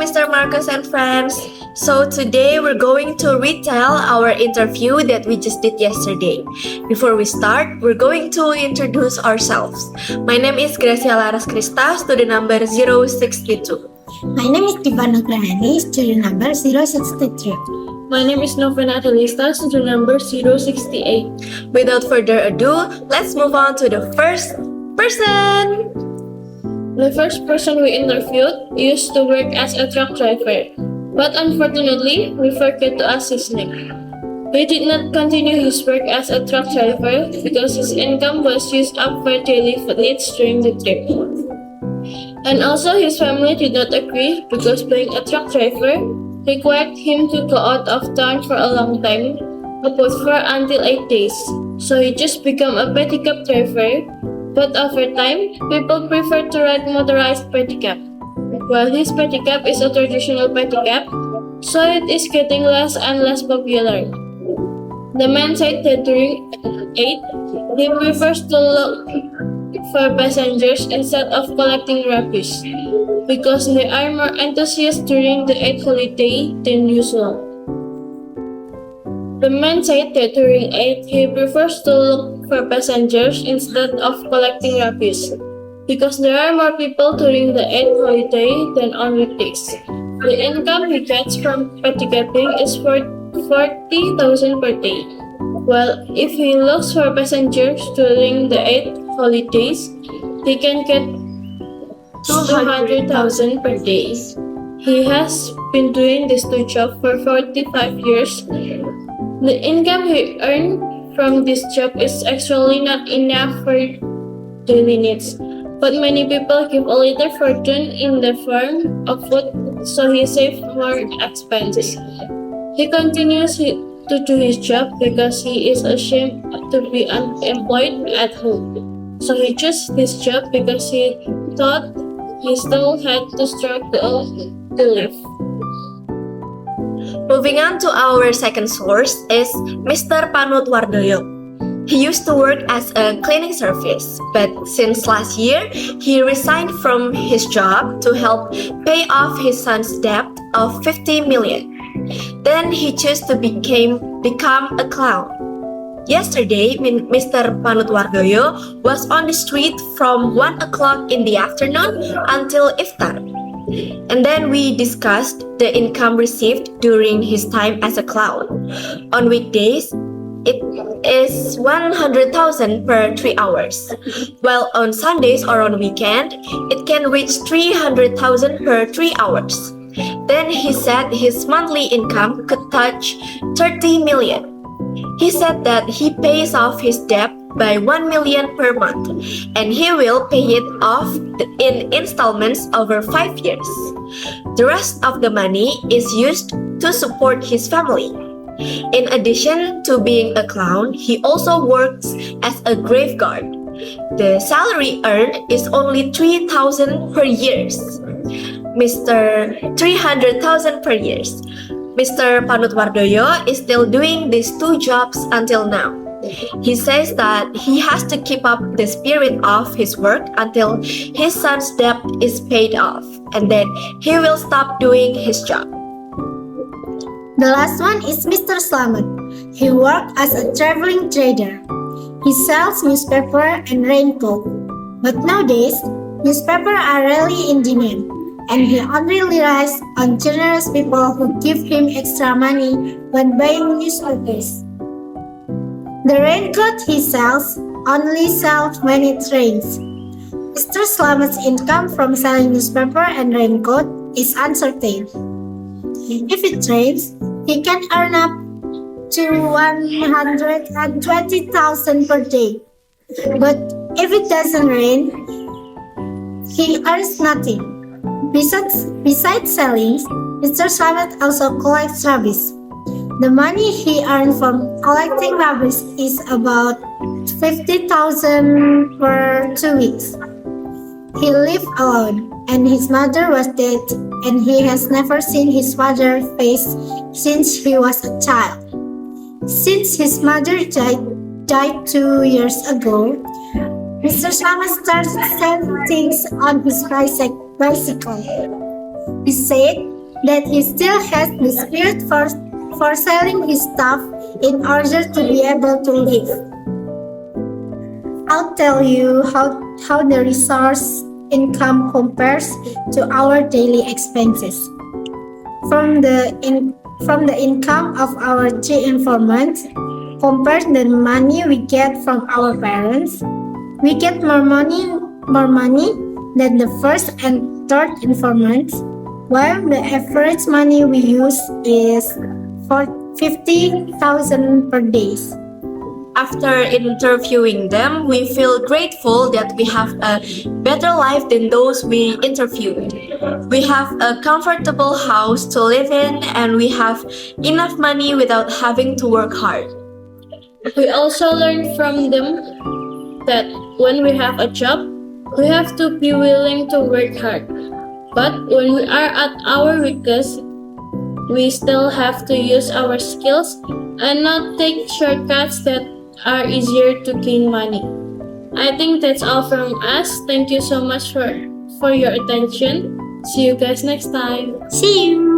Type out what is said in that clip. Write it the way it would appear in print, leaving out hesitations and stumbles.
Mr. Marcos and friends. So today we're going to retell our interview that we just did yesterday. Before we start, we're going to introduce ourselves. My name is Gracia Laras C, student number 062. My name is Diva Nugraheni, student number 063. My name is Novena Adelista, student number 068. Without further ado, let's move on to the first person. The first person we interviewed used to work as a truck driver, but unfortunately, we forgot to ask his name. He did not continue his work as a truck driver because his income was used up for daily needs during the trip. And also, his family did not agree because being a truck driver required him to go out of town for a long time, about 4 until 8 days. So he just became a pedicab driver. But over time, people prefer to ride motorized pedicab. While his pedicab is a traditional pedicab, so it is getting less and less popular. The man said that during 8, he prefers to look for passengers instead of collecting rubbish, because they are more enthusiastic during the 8 holiday than usual. The man said that during 8, he prefers to look for passengers instead of collecting rubbish, because there are more people during the 8th holiday than on weekdays. The income he gets from pedicabbing is 40,000 per day, while if he looks for passengers during the 8th holidays, he can get 200,000 per day. He has been doing these two jobs for 45 years. The income he earned from this job is actually not enough for daily needs, but many people give a little fortune in the form of food, so he saves more expenses. He continues to do his job because he is ashamed to be unemployed at home. So he chose this job because he thought he still had to struggle to live. Moving on to our second source is Mr. Panut Wardoyo. He used to work as a cleaning service, but since last year, he resigned from his job to help pay off his son's debt of 50 million. Then he chose to become a clown. Yesterday, Mr. Panut Wardoyo was on the street from 1 o'clock in the afternoon until iftar. And then we discussed the income received during his time as a clown. On weekdays, it is 100,000 per 3 hours, while on Sundays or on weekend, it can reach 300,000 per 3 hours. Then he said his monthly income could touch 30 million. He said that he pays off his debt by 1 million per month, and he will pay it off in installments over 5 years. The rest of the money is used to support his family. In addition to being a clown, he also works as a grave guard. The salary earned is only 3,000 per year. Mr. 300,000 per year. Mr. Panut Wardoyo is still doing these two jobs until now. He says that he has to keep up the spirit of his work until his son's debt is paid off, and then he will stop doing his job. The last one is Mr. Slamet. He works as a traveling trader. He sells newspaper and raincoat. But nowadays, newspapers are rarely in demand, and he only relies on generous people who give him extra money when buying newspapers. The raincoat he sells only sells when it rains. Mr. Slamet's income from selling newspaper and raincoat is uncertain. If it rains, he can earn up to 120,000 per day. But if it doesn't rain, he earns nothing. Besides selling, Mr. Slamet also collects rubbish. The money he earned from collecting rubbish is about 50,000 per 2 weeks. He lived alone, and his mother was dead, and he has never seen his father's face since he was a child. Since his mother died 2 years ago, Mr. Slamet started selling things on his bicycle. He said that he still has the spirit for selling his stuff in order to be able to live. I'll tell you how the resource income compares to our daily expenses. From the income of our three informants, compared to the money we get from our parents, we get more money than the first and third informants, while the average money we use is for 50,000 per day. After interviewing them, we feel grateful that we have a better life than those we interviewed. We have a comfortable house to live in, and we have enough money without having to work hard. We also learned from them that when we have a job, we have to be willing to work hard. But when we are at our weakest, we still have to use our skills and not take shortcuts that are easier to gain money. I think that's all from us. Thank you so much for your attention. See you guys next time. See you!